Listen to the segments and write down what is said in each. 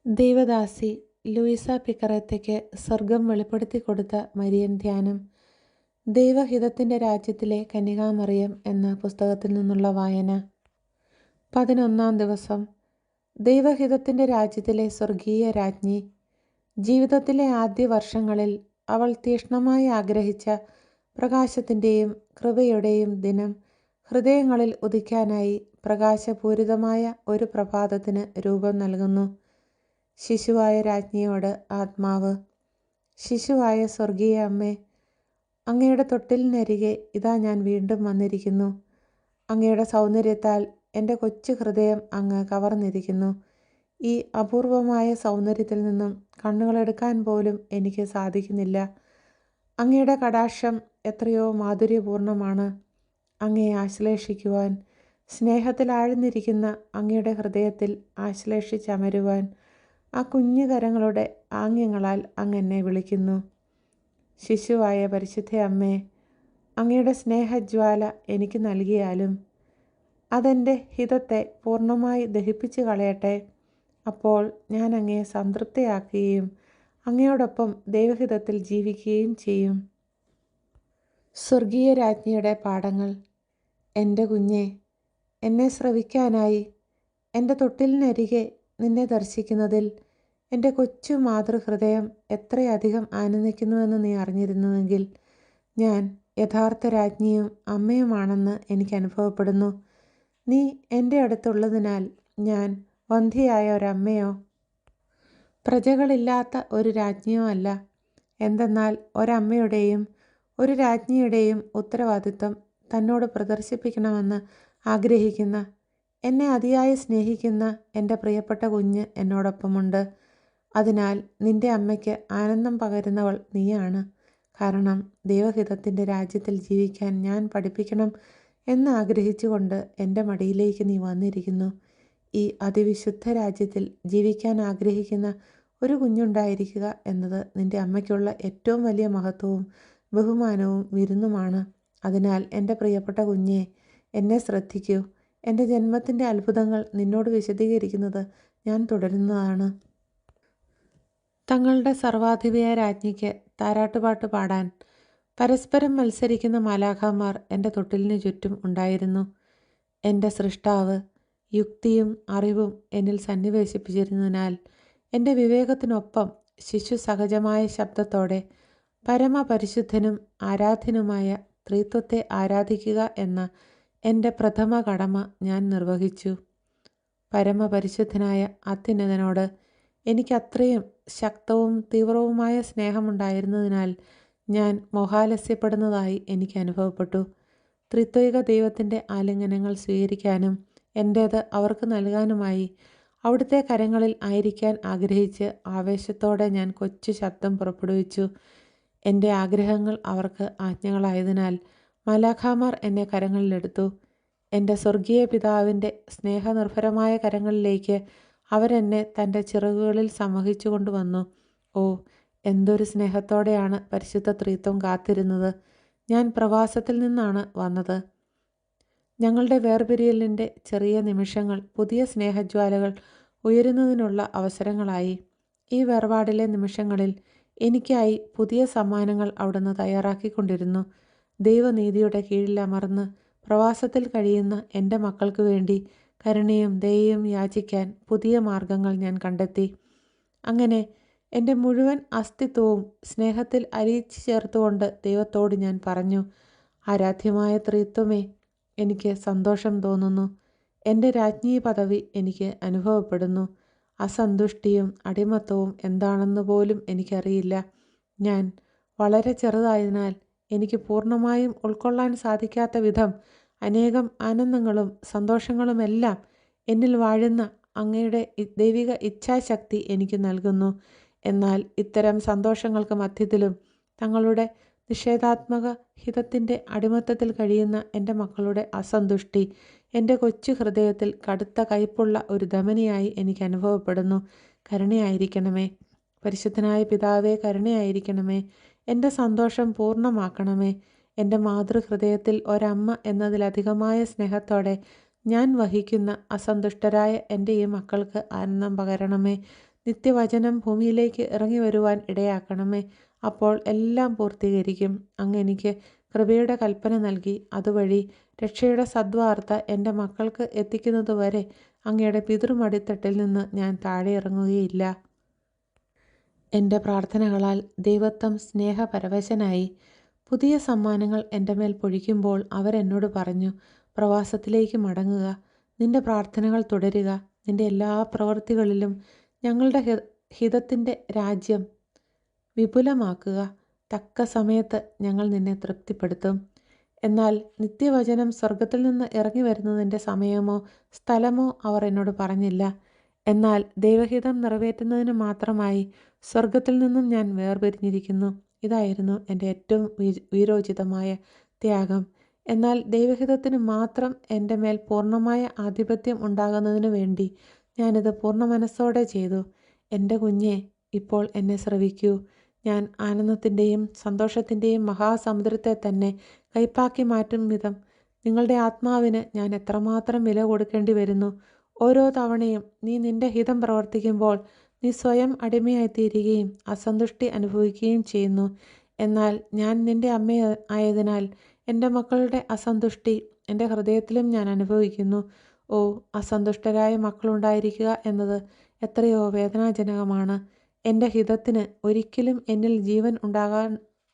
ദൈവദാസി Louisa പിക്കറേത്തയ്ക്ക് സ്വർഗം വെളിപ്പെടുത്തി കൊടുത്ത മരിയൻ ധ്യാനം. ദൈവഹിതത്തിൻ്റെ രാജ്യത്തിലെ കന്യകാമറിയം എന്ന പുസ്തകത്തിൽ നിന്നുള്ള വായന. 11-ാം ദിവസം. ദൈവഹിതത്തിൻ്റെ രാജ്യത്തിലെ സ്വർഗീയ രാജ്ഞി. ജീവിതത്തിലെ ആദ്യ വർഷങ്ങളിൽ അവൾ തീക്ഷ്ണമായി ആഗ്രഹിച്ച പ്രകാശത്തിൻ്റെയും കൃപയുടെയും ദിനം ഹൃദയങ്ങളിൽ ഉദിക്കാനായി പ്രകാശപൂരിതമായ ഒരു പ്രഭാതത്തിന് രൂപം നൽകുന്നു. ശിശുവായ രാജ്ഞിയോട് ആത്മാവ്: ശിശുവായ സ്വർഗീയ അമ്മേ, അങ്ങയുടെ തൊട്ടിലിനരികെ ഇതാ ഞാൻ വീണ്ടും വന്നിരിക്കുന്നു. അങ്ങയുടെ സൗന്ദര്യത്താൽ എൻ്റെ കൊച്ചു ഹൃദയം അങ്ങ് കവർന്നിരിക്കുന്നു. ഈ അപൂർവമായ സൗന്ദര്യത്തിൽ നിന്നും കണ്ണുകളെടുക്കാൻ പോലും എനിക്ക് സാധിക്കുന്നില്ല. അങ്ങയുടെ കടാക്ഷം എത്രയോ മാധുര്യപൂർണമാണ്. അങ്ങയെ ആശ്ലേഷിക്കുവാൻ, സ്നേഹത്തിൽ ആഴ്ന്നിരിക്കുന്ന അങ്ങയുടെ ഹൃദയത്തിൽ ആശ്ലേഷിച്ചമരുവാൻ ആ കുഞ്ഞു കരങ്ങളുടെ ആംഗ്യങ്ങളാൽ അങ്ങ് എന്നെ വിളിക്കുന്നു. ശിശുവായ പരിശുദ്ധ അമ്മേ, അങ്ങയുടെ സ്നേഹജ്വാല എനിക്ക് നൽകിയാലും അതെൻ്റെ ഹിതത്തെ പൂർണ്ണമായി ദഹിപ്പിച്ചു കളയട്ടെ. അപ്പോൾ ഞാൻ അങ്ങയെ സംതൃപ്തയാക്കുകയും അങ്ങയോടൊപ്പം ദൈവഹിതത്തിൽ ജീവിക്കുകയും ചെയ്യും. സ്വർഗീയ രാജ്ഞിയുടെ പാഠങ്ങൾ. എൻ്റെ കുഞ്ഞെ, എന്നെ ശ്രവിക്കാനായി എൻ്റെ തൊട്ടിലിനരികെ നിന്നെ ദർശിക്കുന്നതിൽ എൻ്റെ കൊച്ചു മാതൃഹൃദയം എത്രയധികം ആനന്ദിക്കുന്നുവെന്ന് നീ അറിഞ്ഞിരുന്നുവെങ്കിൽ ഞാൻ യഥാർത്ഥ രാജ്ഞിയും അമ്മയുമാണെന്ന് എനിക്ക് അനുഭവപ്പെടുന്നു. നീ എൻ്റെ അടുത്തുള്ളതിനാൽ ഞാൻ വന്ധ്യയായ ഒരമ്മയോ പ്രജകളില്ലാത്ത ഒരു രാജ്ഞിയോ അല്ല. എന്തെന്നാൽ ഒരമ്മയുടെയും ഒരു രാജ്ഞിയുടെയും ഉത്തരവാദിത്വം തന്നോട് പ്രദർശിപ്പിക്കണമെന്ന് ആഗ്രഹിക്കുന്ന, എന്നെ അതിയായി സ്നേഹിക്കുന്ന എൻ്റെ പ്രിയപ്പെട്ട കുഞ്ഞ് എന്നോടൊപ്പമുണ്ട്. അതിനാൽ നിൻ്റെ അമ്മയ്ക്ക് ആനന്ദം പകരുന്നവൾ നീയാണ്. കാരണം ദൈവഹിതത്തിൻ്റെ രാജ്യത്തിൽ ജീവിക്കാൻ ഞാൻ പഠിപ്പിക്കണം എന്ന് ആഗ്രഹിച്ചുകൊണ്ട് എൻ്റെ മടിയിലേക്ക് നീ വന്നിരിക്കുന്നു. ഈ അതിവിശുദ്ധ രാജ്യത്തിൽ ജീവിക്കാൻ ആഗ്രഹിക്കുന്ന ഒരു കുഞ്ഞുണ്ടായിരിക്കുക എന്നത് നിൻ്റെ അമ്മയ്ക്കുള്ള ഏറ്റവും വലിയ മഹത്വവും ബഹുമാനവും വിരുന്നുമാണ്. അതിനാൽ എൻ്റെ പ്രിയപ്പെട്ട കുഞ്ഞെ, എന്നെ ശ്രദ്ധിക്കൂ. എൻ്റെ ജന്മത്തിൻ്റെ അത്ഭുതങ്ങൾ നിന്നോട് വിശദീകരിക്കുന്നത് ഞാൻ തുടരുന്നതാണ്. തങ്ങളുടെ സർവാധിപയായ രാജ്ഞിക്ക് താരാട്ടുപാട്ട് പാടാൻ പരസ്പരം മത്സരിക്കുന്ന മാലാഖമാർ എൻ്റെ തൊട്ടിലിന് ചുറ്റും ഉണ്ടായിരുന്നു. എൻ്റെ സൃഷ്ടാവ് യുക്തിയും അറിവും എന്നിൽ സന്നിവേശിപ്പിച്ചിരുന്നതിനാൽ എൻ്റെ വിവേകത്തിനൊപ്പം ശിശു സഹജമായ ശബ്ദത്തോടെ പരമപരിശുദ്ധനും ആരാധ്യനുമായ ത്രിത്വത്തെ ആരാധിക്കുക എന്ന എൻ്റെ പ്രഥമ കടമ ഞാൻ നിർവഹിച്ചു. പരമപരിശുദ്ധനായ അത്യുന്നതനോട് എനിക്ക് അത്രയും ശക്തവും തീവ്രവുമായ സ്നേഹമുണ്ടായിരുന്നതിനാൽ ഞാൻ മോഹാലസ്യപ്പെടുന്നതായി എനിക്ക് അനുഭവപ്പെട്ടു. ത്രിത്വിക ദൈവത്തിൻ്റെ ആലിംഗനങ്ങൾ സ്വീകരിക്കാനും എൻ്റേത് അവർക്ക് നൽകാനുമായി അവിടുത്തെ കരങ്ങളിൽ ആയിരിക്കാൻ ആഗ്രഹിച്ച് ആവേശത്തോടെ ഞാൻ കൊച്ചു ശബ്ദം പുറപ്പെടുവിച്ചു. എൻ്റെ ആഗ്രഹങ്ങൾ അവർക്ക് ആജ്ഞകളായതിനാൽ മാലാഖമാർ എന്നെ കരങ്ങളിലെടുത്തു. എൻ്റെ സ്വർഗീയ പിതാവിൻ്റെ സ്നേഹനിർഭരമായ കരങ്ങളിലേക്ക് അവരെന്നെ തൻ്റെ ചിറകുകളിൽ സംവഹിച്ചു കൊണ്ടുവന്നു. ഓ, എന്തൊരു സ്നേഹത്തോടെയാണ് പരിശുദ്ധ ത്രിത്വം കാത്തിരുന്നത്! ഞാൻ പ്രവാസത്തിൽ നിന്നാണ് വന്നത്. ഞങ്ങളുടെ വേർപിരിയലിൻ്റെ ചെറിയ നിമിഷങ്ങൾ പുതിയ സ്നേഹജ്വാലകൾ ഉയരുന്നതിനുള്ള അവസരങ്ങളായി. ഈ വേർപാടിലെ നിമിഷങ്ങളിൽ എനിക്കായി പുതിയ സമ്മാനങ്ങൾ അവിടുന്ന് തയ്യാറാക്കിക്കൊണ്ടിരുന്നു. ദൈവനീതിയുടെ കീഴിൽ അമർന്ന് പ്രവാസത്തിൽ കഴിയുന്ന എൻ്റെ മക്കൾക്ക് വേണ്ടി കരുണയും ദയയും യാചിക്കാൻ പുതിയ മാർഗങ്ങൾ ഞാൻ കണ്ടെത്തി. അങ്ങനെ എൻ്റെ മുഴുവൻ അസ്തിത്വവും സ്നേഹത്തിൽ അലിയിച്ചു ചേർത്തുകൊണ്ട് ദൈവത്തോട് ഞാൻ പറഞ്ഞു: ആരാധ്യമായ ത്രിത്വമേ, എനിക്ക് സന്തോഷം തോന്നുന്നു. എൻ്റെ രാജ്ഞി പദവി എനിക്ക് അനുഭവപ്പെടുന്നു. അസന്തുഷ്ടിയും അടിമത്തവും എന്താണെന്ന് പോലും എനിക്കറിയില്ല. ഞാൻ വളരെ ചെറുതായതിനാൽ എനിക്ക് പൂർണ്ണമായും ഉൾക്കൊള്ളാൻ സാധിക്കാത്ത വിധം അനേകം ആനന്ദങ്ങളും സന്തോഷങ്ങളുമെല്ലാം എന്നിൽ വാഴുന്ന അങ്ങയുടെ ദൈവിക ഇച്ഛാശക്തി എനിക്ക് നൽകുന്നു. എന്നാൽ ഇത്തരം സന്തോഷങ്ങൾക്ക് മധ്യത്തിലും തങ്ങളുടെ നിഷേധാത്മക ഹിതത്തിൻ്റെ അടിമത്തത്തിൽ കഴിയുന്ന എൻ്റെ മക്കളുടെ അസന്തുഷ്ടി എൻ്റെ കൊച്ചു ഹൃദയത്തിൽ കടുത്ത കയ്പുള്ള ഒരു ധമനിയായി എനിക്ക് അനുഭവപ്പെടുന്നു. കരുണയായിരിക്കണമേ പരിശുദ്ധനായ പിതാവേ, കരുണയായിരിക്കണമേ. എൻ്റെ സന്തോഷം പൂർണ്ണമാക്കണമേ. എൻ്റെ മാതൃഹൃദയത്തിൽ ഒരമ്മ എന്നതിലധികമായ സ്നേഹത്തോടെ ഞാൻ വഹിക്കുന്ന അസന്തുഷ്ടരായ എൻ്റെ ഈ മക്കൾക്ക് ആനന്ദം പകരണമേ. നിത്യവചനം ഭൂമിയിലേക്ക് ഇറങ്ങി വരുവാൻ ഇടയാക്കണമേ. അപ്പോൾ എല്ലാം പൂർത്തീകരിക്കും. അങ്ങ് എനിക്ക് കൃപയുടെ കൽപ്പന നൽകി അതുവഴി രക്ഷയുടെ സദ്വാർത്ത എൻ്റെ മക്കൾക്ക് എത്തിക്കുന്നതുവരെ അങ്ങയുടെ പിതൃമടിത്തട്ടിൽ നിന്ന് ഞാൻ താഴെ ഇറങ്ങുകയില്ല. എൻ്റെ പ്രാർത്ഥനകളാൽ ദൈവത്വം സ്നേഹപരവശനായി. പുതിയ സമ്മാനങ്ങൾ എൻ്റെ മേൽ പൊഴിക്കുമ്പോൾ അവരെന്നോട് പറഞ്ഞു, പ്രവാസത്തിലേക്ക് മടങ്ങുക, നിന്റെ പ്രാർത്ഥനകൾ തുടരുക, നിന്റെ എല്ലാ പ്രവൃത്തികളിലും ഞങ്ങളുടെ ഹിതത്തിൻ്റെ രാജ്യം വിപുലമാക്കുക. തക്ക സമയത്ത് ഞങ്ങൾ നിന്നെ തൃപ്തിപ്പെടുത്തും. എന്നാൽ നിത്യവചനം സ്വർഗത്തിൽ നിന്ന് ഇറങ്ങി വരുന്നതിൻ്റെ സമയമോ സ്ഥലമോ അവർ എന്നോട് പറഞ്ഞില്ല. എന്നാൽ ദൈവഹിതം നിറവേറ്റുന്നതിന് മാത്രമായി സ്വർഗത്തിൽ നിന്നും ഞാൻ വേർപിരിഞ്ഞിരിക്കുന്നു. ഇതായിരുന്നു എൻ്റെ ഏറ്റവും വീരോചിതമായ ത്യാഗം. എന്നാൽ ദൈവഹിതത്തിന് മാത്രം എൻ്റെ മേൽ പൂർണ്ണമായ ആധിപത്യം ഉണ്ടാകുന്നതിനു വേണ്ടി ഞാനിത് പൂർണ്ണ മനസ്സോടെ ചെയ്തു. എൻ്റെ കുഞ്ഞെ, ഇപ്പോൾ എന്നെ ശ്രവിക്കൂ. ഞാൻ ആനന്ദത്തിൻ്റെയും സന്തോഷത്തിൻ്റെയും മഹാസമുദ്രത്തെ തന്നെ കൈപ്പാക്കി മാറ്റും വിധം നിങ്ങളുടെ ആത്മാവിന് ഞാൻ എത്രമാത്രം വില കൊടുക്കേണ്ടി വരുന്നു. ഓരോ തവണയും നീ നിന്റെ ഹിതം പ്രവർത്തിക്കുമ്പോൾ നീ സ്വയം അടിമയായിത്തീരുകയും അസന്തുഷ്ടി അനുഭവിക്കുകയും ചെയ്യുന്നു. എന്നാൽ ഞാൻ നിന്റെ അമ്മ ആയതിനാൽ എൻ്റെ മക്കളുടെ അസന്തുഷ്ടി എൻ്റെ ഹൃദയത്തിലും ഞാൻ അനുഭവിക്കുന്നു. ഓ, അസന്തുഷ്ടരായ മക്കളുണ്ടായിരിക്കുക എന്നത് എത്രയോ വേദനാജനകമാണ്. എൻ്റെ ഹിതത്തിന് ഒരിക്കലും എന്നിൽ ജീവൻ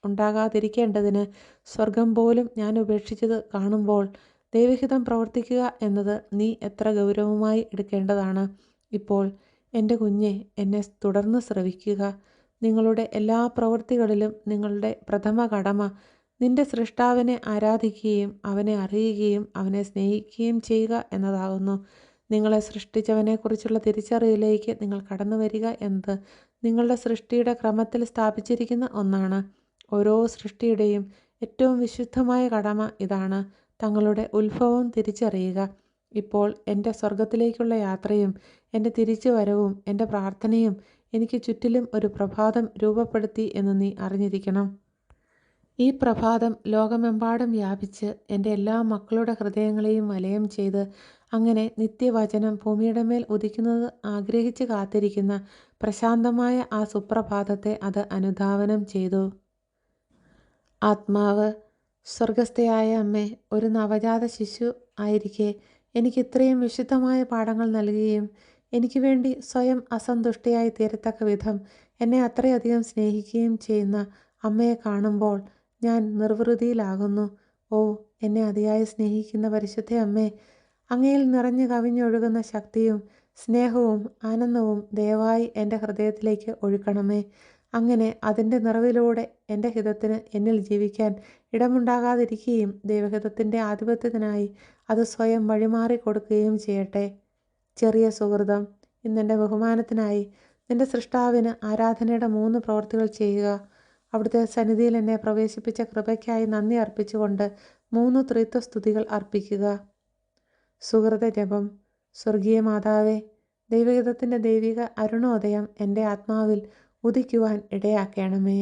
ഉണ്ടാകാതിരിക്കേണ്ടതിന് സ്വർഗം പോലും ഞാൻ ഉപേക്ഷിച്ചത് കാണുമ്പോൾ ദൈവഹിതം പ്രവർത്തിക്കുക എന്നത് നീ എത്ര ഗൗരവമായി എടുക്കേണ്ടതാണ്. ഇപ്പോൾ എൻ്റെ കുഞ്ഞെ, എന്നെ തുടർന്ന് ശ്രവിക്കുക. നിങ്ങളുടെ എല്ലാ പ്രവൃത്തികളിലും നിങ്ങളുടെ പ്രഥമ കടമ നിന്റെ സൃഷ്ടാവിനെ ആരാധിക്കുകയും അവനെ അറിയുകയും അവനെ സ്നേഹിക്കുകയും ചെയ്യുക എന്നതാകുന്നു. നിങ്ങളെ സൃഷ്ടിച്ചവനെക്കുറിച്ചുള്ള തിരിച്ചറിവിലേക്ക് നിങ്ങൾ കടന്നു വരിക എന്നത് നിങ്ങളുടെ സൃഷ്ടിയുടെ ക്രമത്തിൽ സ്ഥാപിച്ചിരിക്കുന്ന ഒന്നാണ്. ഓരോ സൃഷ്ടിയുടെയും ഏറ്റവും വിശുദ്ധമായ കടമ ഇതാണ്, തങ്ങളുടെ ഉത്ഭവം തിരിച്ചറിയുക. ഇപ്പോൾ എൻ്റെ സ്വർഗത്തിലേക്കുള്ള യാത്രയും എൻ്റെ തിരിച്ചുവരവും എൻ്റെ പ്രാർത്ഥനയും എനിക്ക് ചുറ്റിലും ഒരു പ്രഭാതം രൂപപ്പെടുത്തി എന്ന് നീ അറിഞ്ഞിരിക്കണം. ഈ പ്രഭാതം ലോകമെമ്പാടും വ്യാപിച്ച് എൻ്റെ എല്ലാ മക്കളുടെ ഹൃദയങ്ങളെയും വലയം ചെയ്ത് അങ്ങനെ നിത്യവചനം ഭൂമിയുടെ മേൽ ഉദിക്കുന്നത് ആഗ്രഹിച്ച് കാത്തിരിക്കുന്ന പ്രശാന്തമായ ആ സുപ്രഭാതത്തെ അത് അനുധാവനം ചെയ്തു. ആത്മാവ്, സ്വർഗസ്ഥയായ അമ്മേ, ഒരു നവജാത ശിശു ആയിരിക്കെ എനിക്ക് ഇത്രയും വിശുദ്ധമായ പാഠങ്ങൾ നൽകുകയും എനിക്ക് വേണ്ടി സ്വയം അസന്തുഷ്ടയായി തീരത്തക്ക വിധം എന്നെ അത്രയധികം സ്നേഹിക്കുകയും ചെയ്യുന്ന അമ്മയെ കാണുമ്പോൾ ഞാൻ നിർവൃതിയിലാകുന്നു. ഓ, എന്നെ അതിയായി സ്നേഹിക്കുന്ന പരിശുദ്ധ അമ്മേ, അങ്ങയിൽ നിറഞ്ഞു കവിഞ്ഞൊഴുകുന്ന ശക്തിയും സ്നേഹവും ആനന്ദവും ദയവായി എൻ്റെ ഹൃദയത്തിലേക്ക് ഒഴുക്കണമേ. അങ്ങനെ അതിൻ്റെ നിറവിലൂടെ എൻ്റെ ഹിതത്തിന് എന്നിൽ ജീവിക്കാൻ ഇടമുണ്ടാകാതിരിക്കുകയും ദൈവഹിതത്തിൻ്റെ ആധിപത്യത്തിനായി അത് സ്വയം വഴിമാറി കൊടുക്കുകയും ചെയ്യട്ടെ. ചെറിയ സുഹൃതം, ഇന്നെൻ്റെ ബഹുമാനത്തിനായി നിൻ്റെ സൃഷ്ടാവിന് ആരാധനയുടെ 3 പ്രവൃത്തികൾ ചെയ്യുക. അവിടുത്തെ സന്നിധിയിൽ എന്നെ പ്രവേശിപ്പിച്ച കൃപയ്ക്കായി നന്ദി അർപ്പിച്ചുകൊണ്ട് 3 ത്രിത്വസ്തുതികൾ അർപ്പിക്കുക. സുഹൃത ജപം. സ്വർഗീയ മാതാവേ, ദൈവഹിതത്തിൻ്റെ ദൈവിക അരുണോദയം എൻ്റെ ആത്മാവിൽ ഉദിക്കുവാൻ ഇടയാക്കണമേ.